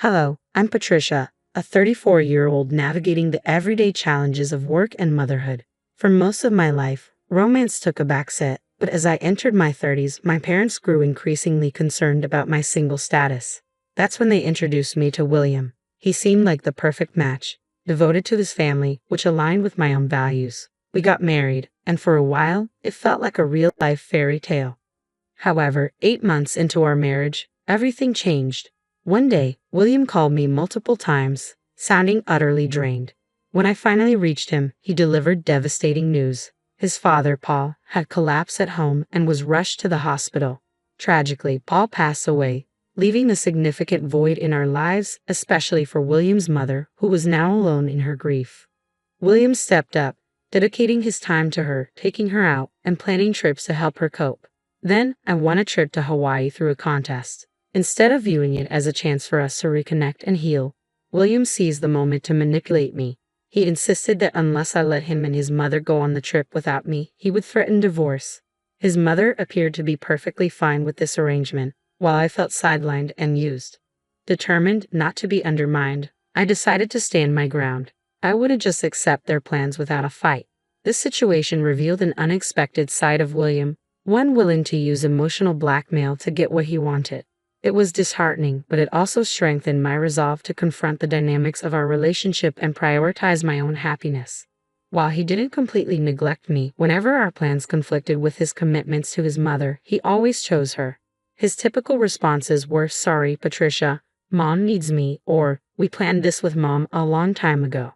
Hello, I'm Patricia, a 34-year-old navigating the everyday challenges of work and motherhood. For most of my life, romance took a backseat, but as I entered my 30s, my parents grew increasingly concerned about my single status. That's when they introduced me to William. He seemed like the perfect match, devoted to his family, which aligned with my own values. We got married, and for a while, it felt like a real-life fairy tale. However, 8 months into our marriage, everything changed. One day, William called me multiple times, sounding utterly drained. When I finally reached him, he delivered devastating news. His father, Paul, had collapsed at home and was rushed to the hospital. Tragically, Paul passed away, leaving a significant void in our lives, especially for William's mother, who was now alone in her grief. William stepped up, dedicating his time to her, taking her out, and planning trips to help her cope. Then, I won a trip to Hawaii through a contest. Instead of viewing it as a chance for us to reconnect and heal, William seized the moment to manipulate me. He insisted that unless I let him and his mother go on the trip without me, he would threaten divorce. His mother appeared to be perfectly fine with this arrangement, while I felt sidelined and used. Determined not to be undermined, I decided to stand my ground. I wouldn't just accept their plans without a fight. This situation revealed an unexpected side of William, one willing to use emotional blackmail to get what he wanted. It was disheartening, but it also strengthened my resolve to confront the dynamics of our relationship and prioritize my own happiness. While he didn't completely neglect me, whenever our plans conflicted with his commitments to his mother, he always chose her. His typical responses were, "Sorry, Patricia, Mom needs me," or "We planned this with Mom a long time ago."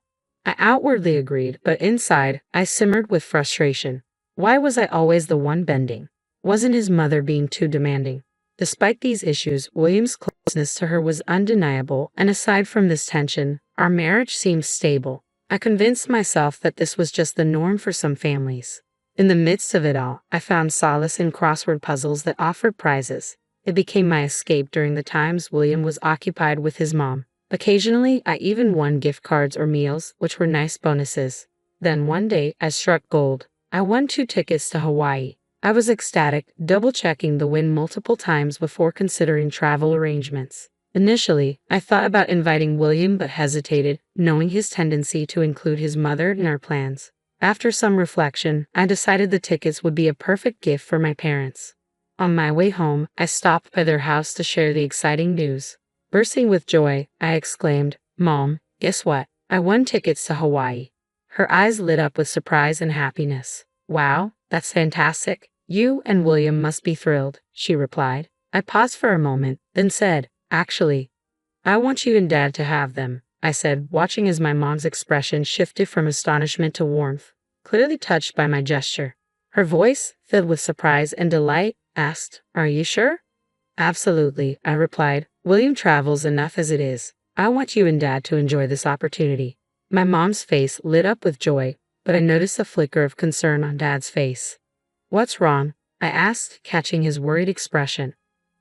I outwardly agreed, but inside, I simmered with frustration. Why was I always the one bending? Wasn't his mother being too demanding? Despite these issues, William's closeness to her was undeniable, and aside from this tension, our marriage seemed stable. I convinced myself that this was just the norm for some families. In the midst of it all, I found solace in crossword puzzles that offered prizes. It became my escape during the times William was occupied with his mom. Occasionally, I even won gift cards or meals, which were nice bonuses. Then one day, I struck gold. I won 2 tickets to Hawaii. I was ecstatic, double-checking the win multiple times before considering travel arrangements. Initially, I thought about inviting William but hesitated, knowing his tendency to include his mother in our plans. After some reflection, I decided the tickets would be a perfect gift for my parents. On my way home, I stopped by their house to share the exciting news. Bursting with joy, I exclaimed, "Mom, guess what? I won tickets to Hawaii." Her eyes lit up with surprise and happiness. "Wow, that's fantastic. You and William must be thrilled," she replied. I paused for a moment, then said, "Actually, I want you and Dad to have them," I said, watching as my mom's expression shifted from astonishment to warmth, clearly touched by my gesture. Her voice, filled with surprise and delight, asked, "Are you sure?" "Absolutely," I replied. "William travels enough as it is. I want you and Dad to enjoy this opportunity." My mom's face lit up with joy, but I noticed a flicker of concern on Dad's face. "What's wrong?" I asked, catching his worried expression.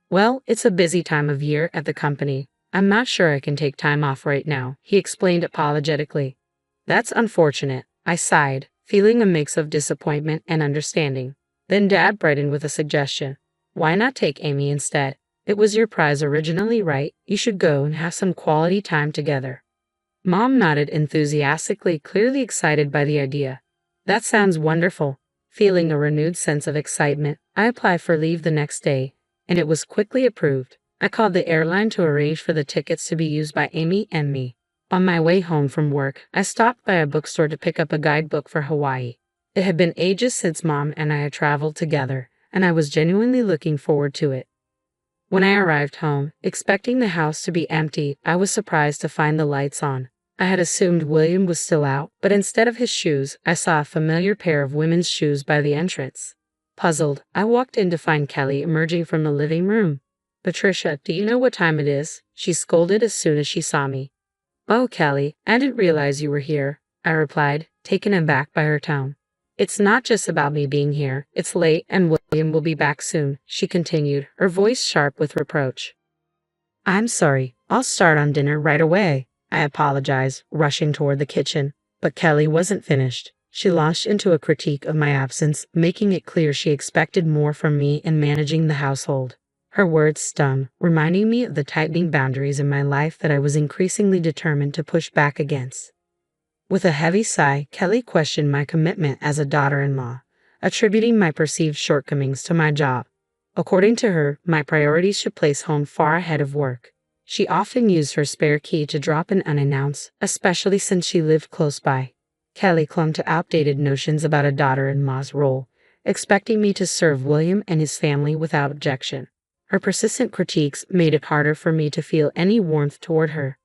"Well, it's a busy time of year at the company. I'm not sure I can take time off right now," he explained apologetically. "That's unfortunate," I sighed, feeling a mix of disappointment and understanding. Then Dad brightened with a suggestion. "Why not take Amy instead? It was your prize originally, right? You should go and have some quality time together." Mom nodded enthusiastically, clearly excited by the idea. "That sounds wonderful." Feeling a renewed sense of excitement, I applied for leave the next day, and it was quickly approved. I called the airline to arrange for the tickets to be used by Amy and me. On my way home from work, I stopped by a bookstore to pick up a guidebook for Hawaii. It had been ages since Mom and I had traveled together, and I was genuinely looking forward to it. When I arrived home, expecting the house to be empty, I was surprised to find the lights on. I had assumed William was still out, but instead of his shoes, I saw a familiar pair of women's shoes by the entrance. Puzzled, I walked in to find Kelly emerging from the living room. "Patricia, do you know what time it is?" she scolded as soon as she saw me. "Oh, Kelly, I didn't realize you were here," I replied, taken aback by her tone. "It's not just about me being here. It's late and William will be back soon," she continued, her voice sharp with reproach. "I'm sorry. I'll start on dinner right away," I apologized, rushing toward the kitchen. But Kelly wasn't finished. She launched into a critique of my absence, making it clear she expected more from me in managing the household. Her words stung, reminding me of the tightening boundaries in my life that I was increasingly determined to push back against. With a heavy sigh, Kelly questioned my commitment as a daughter-in-law, attributing my perceived shortcomings to my job. According to her, my priorities should place home far ahead of work. She often used her spare key to drop in unannounced, especially since she lived close by. Kelly clung to outdated notions about a daughter-in-law's role, expecting me to serve William and his family without objection. Her persistent critiques made it harder for me to feel any warmth toward her.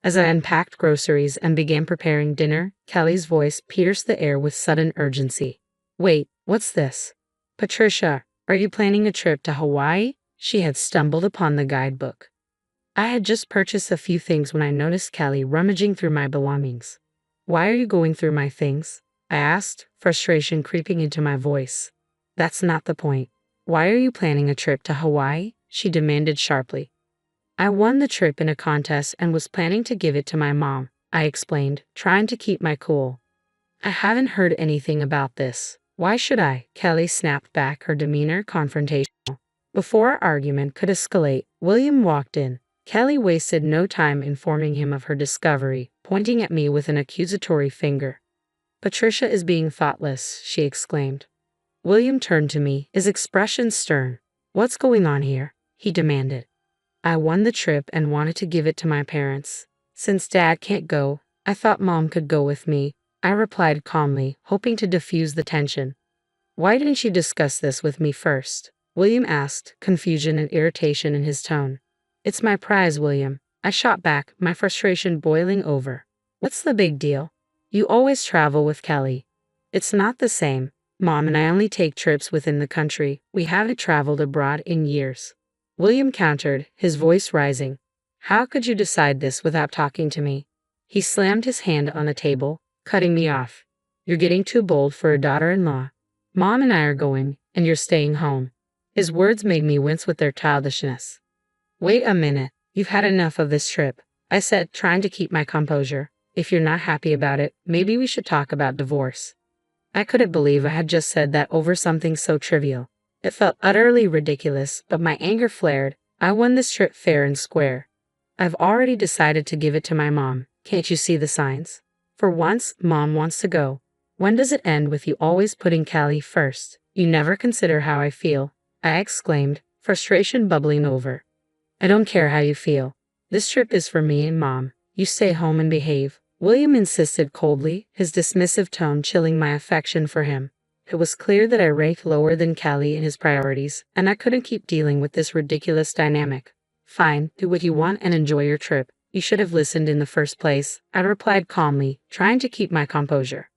As I unpacked groceries and began preparing dinner, Kelly's voice pierced the air with sudden urgency. "Wait, what's this? Patricia, are you planning a trip to Hawaii?" She had stumbled upon the guidebook. I had just purchased a few things when I noticed Kelly rummaging through my belongings. "Why are you going through my things?" I asked, frustration creeping into my voice. "That's not the point. Why are you planning a trip to Hawaii?" she demanded sharply. "I won the trip in a contest and was planning to give it to my mom," I explained, trying to keep my cool. "I haven't heard anything about this. Why should I?" Kelly snapped back, her demeanor confrontational. Before our argument could escalate, William walked in. Kelly wasted no time informing him of her discovery, pointing at me with an accusatory finger. "Patricia is being thoughtless," she exclaimed. William turned to me, his expression stern. "What's going on here?" he demanded. "I won the trip and wanted to give it to my parents. Since Dad can't go, I thought Mom could go with me," I replied calmly, hoping to diffuse the tension. "Why didn't you discuss this with me first?" William asked, confusion and irritation in his tone. "It's my prize, William," I shot back, my frustration boiling over. "What's the big deal? You always travel with Kelly." "It's not the same. Mom and I only take trips within the country. We haven't traveled abroad in years." William countered, his voice rising. "How could you decide this without talking to me?" He slammed his hand on the table, cutting me off. "You're getting too bold for a daughter-in-law. Mom and I are going, and you're staying home." His words made me wince with their childishness. "Wait a minute. You've had enough of this trip," I said, trying to keep my composure. "If you're not happy about it, maybe we should talk about divorce." I couldn't believe I had just said that over something so trivial. It felt utterly ridiculous, but my anger flared. "I won this trip fair and square. I've already decided to give it to my mom. Can't you see the signs? For once, Mom wants to go. When does it end with you always putting Kelly first? You never consider how I feel," I exclaimed, frustration bubbling over. "I don't care how you feel. This trip is for me and Mom. You stay home and behave," William insisted coldly, his dismissive tone chilling my affection for him. It was clear that I ranked lower than Kelly in his priorities, and I couldn't keep dealing with this ridiculous dynamic. "Fine, do what you want and enjoy your trip. You should have listened in the first place," I replied calmly, trying to keep my composure.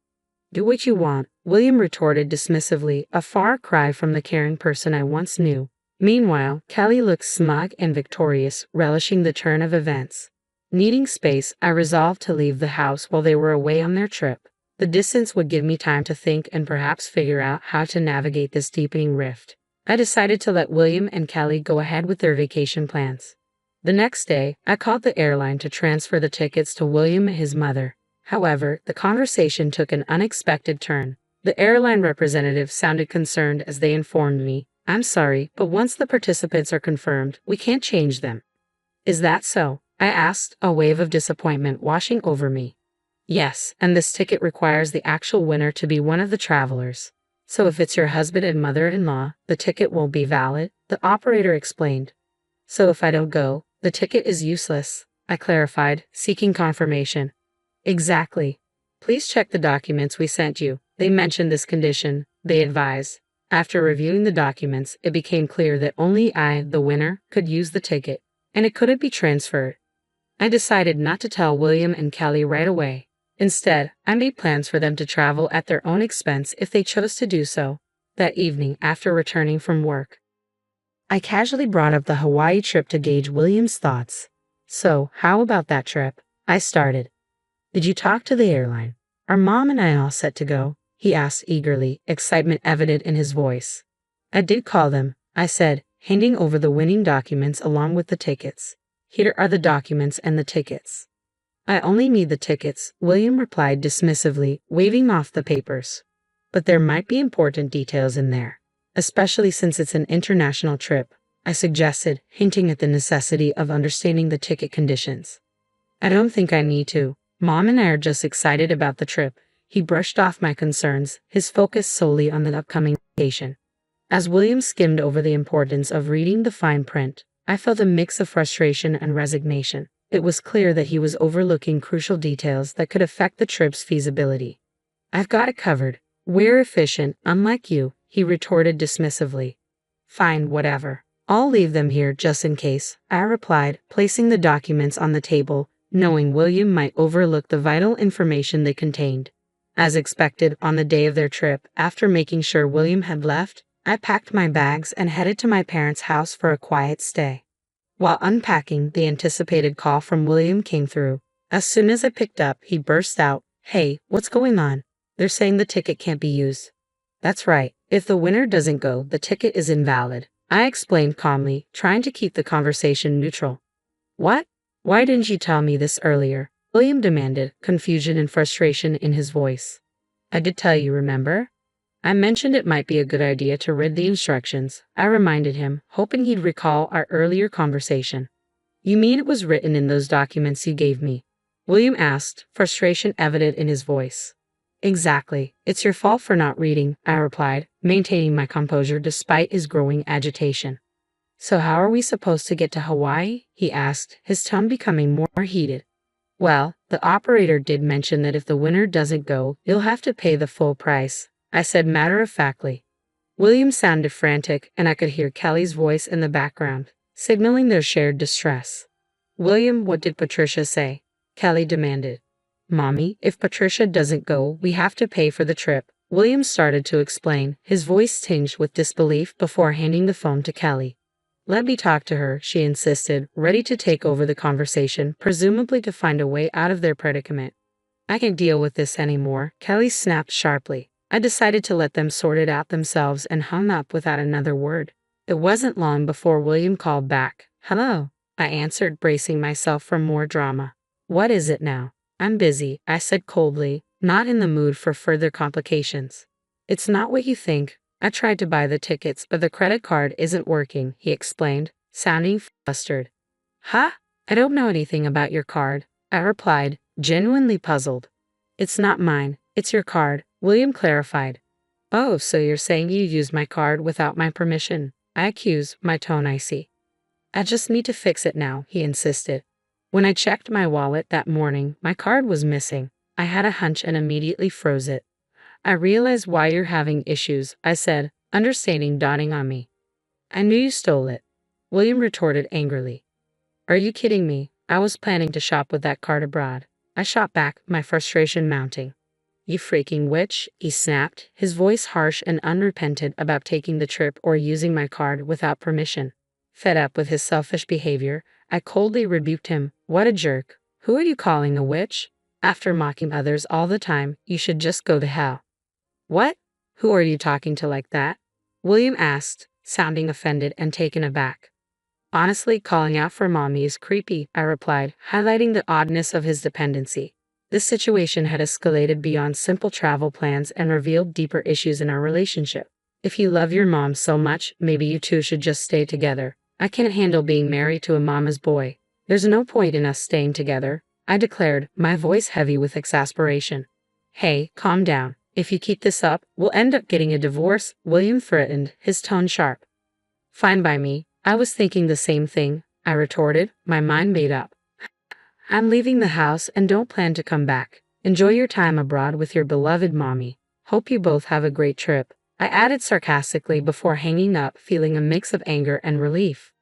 "Do what you want," William retorted dismissively, a far cry from the caring person I once knew. Meanwhile, Kelly looked smug and victorious, relishing the turn of events. Needing space, I resolved to leave the house while they were away on their trip. The distance would give me time to think and perhaps figure out how to navigate this deepening rift. I decided to let William and Kelly go ahead with their vacation plans. The next day, I called the airline to transfer the tickets to William and his mother. However, the conversation took an unexpected turn. The airline representative sounded concerned as they informed me, "I'm sorry, but once the participants are confirmed, we can't change them." "Is that so?" I asked, a wave of disappointment washing over me. "Yes, and this ticket requires the actual winner to be one of the travelers. So if it's your husband and mother-in-law, the ticket won't be valid," the operator explained. "So if I don't go, the ticket is useless," I clarified, seeking confirmation. "Exactly. Please check the documents we sent you. They mentioned this condition," they advised. After reviewing the documents, it became clear that only I, the winner, could use the ticket, and it couldn't be transferred. I decided not to tell William and Kelly right away. Instead, I made plans for them to travel at their own expense if they chose to do so. That evening, after returning from work, I casually brought up the Hawaii trip to gauge William's thoughts. "So, how about that trip?" I started. "Did you talk to the airline? Are Mom and I all set to go?" he asked eagerly, excitement evident in his voice. "I did call them," I said, handing over the winning documents along with the tickets. "Here are the documents and the tickets." "I only need the tickets," William replied dismissively, waving off the papers. "But there might be important details in there, especially since it's an international trip," I suggested, hinting at the necessity of understanding the ticket conditions. I don't think I need to. Mom and I are just excited about the trip. He brushed off my concerns, his focus solely on the upcoming vacation. As William skimmed over the importance of reading the fine print, I felt a mix of frustration and resignation. It was clear that he was overlooking crucial details that could affect the trip's feasibility. I've got it covered. We're efficient, unlike you, he retorted dismissively. Fine, whatever. I'll leave them here just in case, I replied, placing the documents on the table, knowing William might overlook the vital information they contained. As expected, on the day of their trip, after making sure William had left, I packed my bags and headed to my parents' house for a quiet stay. While unpacking, the anticipated call from William came through. As soon as I picked up, he burst out, "Hey, what's going on? They're saying the ticket can't be used." "That's right. If the winner doesn't go, the ticket is invalid," I explained calmly, trying to keep the conversation neutral. "What? Why didn't you tell me this earlier?" William demanded, confusion and frustration in his voice. "I did tell you, remember? I mentioned it might be a good idea to read the instructions," I reminded him, hoping he'd recall our earlier conversation. "You mean it was written in those documents you gave me?" William asked, frustration evident in his voice. "Exactly. It's your fault for not reading," I replied, maintaining my composure despite his growing agitation. "So how are we supposed to get to Hawaii?" he asked, his tone becoming more heated. "Well, the operator did mention that if the winner doesn't go, you'll have to pay the full price," I said matter-of-factly. William sounded frantic, and I could hear Kelly's voice in the background, signaling their shared distress. "William, what did Patricia say?" Kelly demanded. "Mommy, if Patricia doesn't go, we have to pay for the trip," William started to explain, his voice tinged with disbelief before handing the phone to Kelly. "Let me talk to her," she insisted, ready to take over the conversation, presumably to find a way out of their predicament. "I can't deal with this anymore," Kelly snapped sharply. I decided to let them sort it out themselves and hung up without another word. It wasn't long before William called back. "Hello," I answered, bracing myself for more drama. "What is it now?" "I'm busy," I said coldly, not in the mood for further complications. "It's not what you think. I tried to buy the tickets, but the credit card isn't working," he explained, sounding flustered. "Huh? I don't know anything about your card," I replied, genuinely puzzled. "It's not mine, it's your card," William clarified. "Oh, so you're saying you used my card without my permission?" I accused, my tone icy. "I just need to fix it now," he insisted. "When I checked my wallet that morning, my card was missing. I had a hunch and immediately froze it." "I realize why you're having issues," I said, understanding dawning on me. "I knew you stole it," William retorted angrily. "Are you kidding me? I was planning to shop with that card abroad." I shot back, my frustration mounting. "You freaking witch," he snapped, his voice harsh and unrepentant about taking the trip or using my card without permission. Fed up with his selfish behavior, I coldly rebuked him. "What a jerk. Who are you calling a witch? After mocking others all the time, you should just go to hell." "What? Who are you talking to like that?" William asked, sounding offended and taken aback. "Honestly, calling out for mommy is creepy," I replied, highlighting the oddness of his dependency. This situation had escalated beyond simple travel plans and revealed deeper issues in our relationship. "If you love your mom so much, maybe you two should just stay together. I can't handle being married to a mama's boy. There's no point in us staying together," I declared, my voice heavy with exasperation. "Hey, calm down. If you keep this up, we'll end up getting a divorce," William threatened, his tone sharp. "Fine by me. I was thinking the same thing," I retorted, my mind made up. "I'm leaving the house and don't plan to come back. Enjoy your time abroad with your beloved mommy. Hope you both have a great trip," I added sarcastically before hanging up, feeling a mix of anger and relief.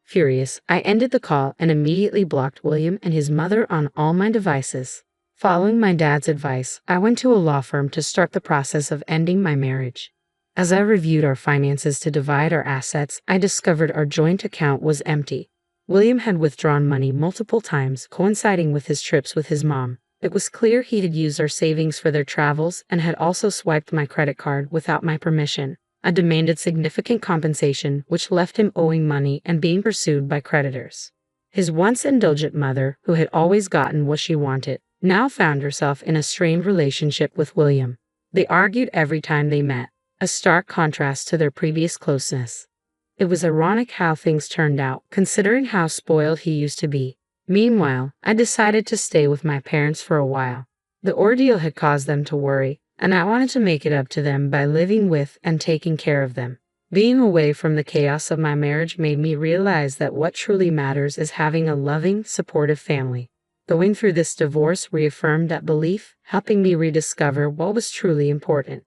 Furious, I ended the call and immediately blocked William and his mother on all my devices. Following my dad's advice, I went to a law firm to start the process of ending my marriage. As I reviewed our finances to divide our assets, I discovered our joint account was empty. William had withdrawn money multiple times, coinciding with his trips with his mom. It was clear he had used our savings for their travels and had also swiped my credit card without my permission. I demanded significant compensation, which left him owing money and being pursued by creditors. His once indulgent mother, who had always gotten what she wanted, now found herself in a strained relationship with William. They argued every time they met, a stark contrast to their previous closeness. It was ironic how things turned out, considering how spoiled he used to be. Meanwhile, I decided to stay with my parents for a while. The ordeal had caused them to worry, and I wanted to make it up to them by living with and taking care of them. Being away from the chaos of my marriage made me realize that what truly matters is having a loving, supportive family. Going through this divorce reaffirmed that belief, helping me rediscover what was truly important.